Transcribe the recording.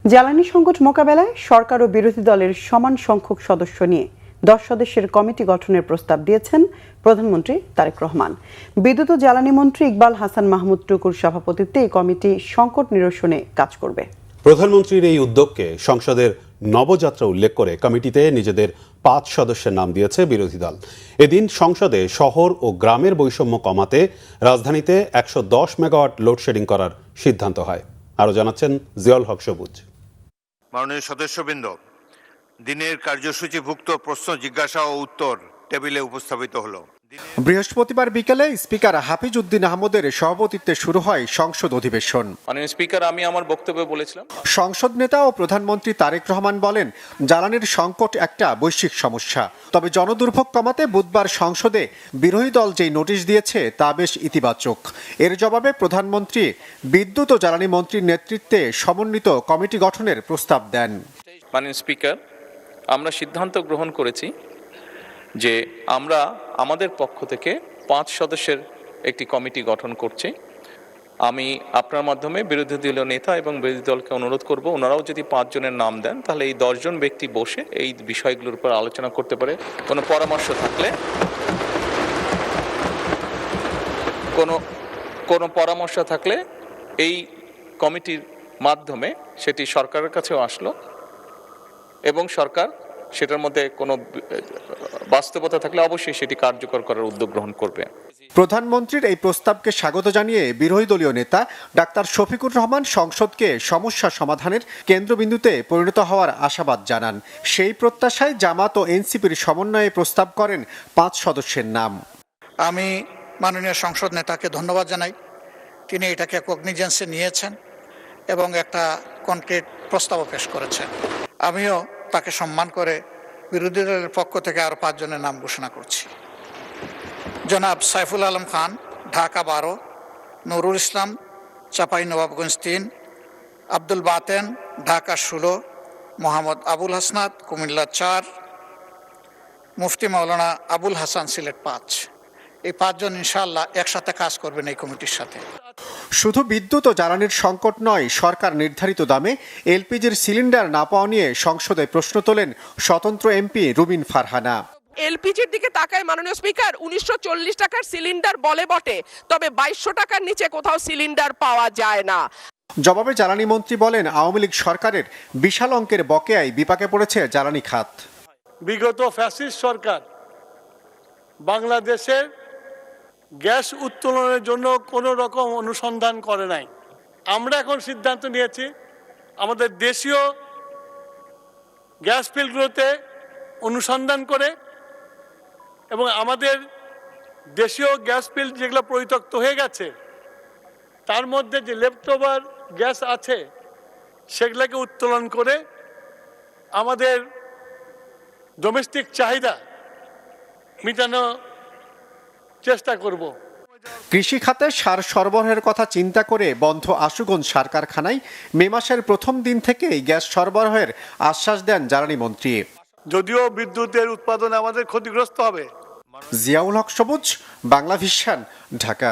জ্বালানি সংকট মোকাবেলায় সরকার ও বিরোধী দলের সমান সংখ্যক সদস্য নিয়ে 10 সদস্যের কমিটি গঠনের প্রস্তাব দিয়েছেন প্রধানমন্ত্রী তারেক রহমান। বিদ্যুৎ ও জ্বালানি মন্ত্রী ইকবাল হাসান মাহমুদ টুকুর সভাপতিত্বে এই কমিটি সংকট নিরসনে কাজ করবে। প্রধানমন্ত্রীর এই উদ্যোগকে সংসদের নবযাত্রা উল্লেখ করে কমিটিতে নিজেদের 5 সদস্যের নাম দিয়েছে বিরোধী দল। এদিন সংসদে শহর ও গ্রামের বৈষম্য কমাতে রাজধানীতে 110 মেগাওয়াট লোডশেডিং করার সিদ্ধান্ত হয়। আরও জানাচ্ছেন জিয়াউল হক সবুজ। মাননীয় সদস্যবৃন্দ, দিনের কার্যসূচিভুক্ত প্রশ্ন জিজ্ঞাসা ও উত্তর টেবিলে উপস্থাপিত হলো। বৃহস্পতিবার বিকেলে স্পিকার হাফিজ উদ্দিন আহমদের সভাপতিত্বে শুরু হয় সংসদ অধিবেশন। মাননীয় স্পিকার, আমি আমার বক্তব্যে বলেছিলাম, সংসদ নেতা ও প্রধানমন্ত্রী তারেক রহমান বলেন, জ্বালানির সংকট একটা বৈশ্বিক সমস্যা। তবে জনদুর্ভোগ কমাতে বুধবার সংসদে বিরোধী দল যেই নোটিশ দিয়েছে তা বেশ ইতিবাচক। এর জবাবে প্রধানমন্ত্রী বিদ্যুৎ ও জ্বালানি মন্ত্রীর নেতৃত্বে সমন্বিত কমিটি গঠনের প্রস্তাব দেন। মাননীয় স্পিকার, আমরা সিদ্ধান্ত গ্রহণ করেছি যে আমরা আমাদের পক্ষ থেকে 5 সদস্যের একটি কমিটি গঠন করছি। আমি আপনার মাধ্যমে বিরোধী দলীয় নেতা এবং বিরোধী দলকে অনুরোধ করব, ওনারাও যদি 5 জনের নাম দেন তাহলে এই 10 জন ব্যক্তি বসে এই বিষয়গুলোর উপর আলোচনা করতে পারে। কোনো পরামর্শ থাকলে এই কমিটির মাধ্যমে সেটি সরকারের কাছেও আসলো এবং সরকার সেটার মধ্যে কোনো বাস্তবতা থাকলে অবশ্যই সেটি কার্যকর করার উদ্যোগ গ্রহণ করবে। প্রধানমন্ত্রীর এই প্রস্তাবকে স্বাগত জানিয়ে বিরোধী দলীয় নেতা ডাক্তার শফিকুর রহমান সংসদকে সমস্যা সমাধানের কেন্দ্রবিন্দুতে পরিণত হওয়ার আশাবাদ জানান। সেই প্রত্যাশায় জামাত ও এনসিপির সমন্বয়ে প্রস্তাব করেন 5 সদস্যের নাম। আমি মাননীয় সংসদ নেতাকে ধন্যবাদ জানাই, তিনি এটাকে কগনিজেন্সে নিয়েছেন এবং একটা কনক্রিট প্রস্তাবও পেশ করেছেন। আমিও তাকে সম্মান করে বিরোধী দলের পক্ষ থেকে আরও 5 জনের নাম ঘোষণা করছি। জনাব সাইফুল আলম খান, ঢাকা 12, নুরুল ইসলাম, চাঁপাইনবাবগঞ্জ 3, আব্দুল বাতেন, ঢাকা 16, মোহাম্মদ আবুল হাসনাত, কুমিল্লা 4, মুফতি মাওলানা আবুল হাসান, সিলেট 5। এই 5 জন ইনশাআল্লাহ একসাথে কাজ করবেন এই কমিটির সাথে। শুধু বিদ্যুৎ ও জ্বালানির সংকট নয়, সরকার নির্ধারিত দামে এলপিজির সিলিন্ডার না পাওয়া নিয়ে সংসদে প্রশ্ন তোলেন স্বতন্ত্র এমপি রুবিন ফারহানা। এলপিজির দিকে তাকায় মাননীয় স্পিকার, 1940 টাকার সিলিন্ডার বলে বটে, তবে 2200 টাকার নিচে কোথাও সিলিন্ডার পাওয়া যায় না। জবাবে জ্বালানি মন্ত্রী বলেন, আওয়ামী লীগ সরকারের বিশাল অঙ্কের বকেয়ায় বিপাকে পড়েছে জ্বালানি খাত। বিগত ফ্যাসিস্ট সরকার বাংলাদেশের গ্যাস উত্তোলনের জন্য কোনো রকম অনুসন্ধান করে নাই। আমরা এখন সিদ্ধান্ত নিয়েছি আমাদের দেশীয় গ্যাস ফিল্ডগুলোতে অনুসন্ধান করে এবং আমাদের দেশীয় গ্যাস ফিল্ড যেগুলো পরিত্যক্ত হয়ে গেছে তার মধ্যে যে লেফটওভার গ্যাস আছে সেগুলোকে উত্তোলন করে আমাদের ডোমেস্টিক চাহিদা মেটানো চেষ্টা করব। কৃষি খাতে সার সরবরাহের কথা চিন্তা করে বন্ধ আশুগঞ্জ সার কারখানায় মে মাসের প্রথম দিন থেকেই গ্যাস সরবরাহের আশ্বাস দেন জ্বালানি মন্ত্রী। যদিও বিদ্যুতের উৎপাদন আমাদের ক্ষতিগ্রস্ত হবে। জিয়াউল হক সবুজ, বাংলা ভিশন, ঢাকা।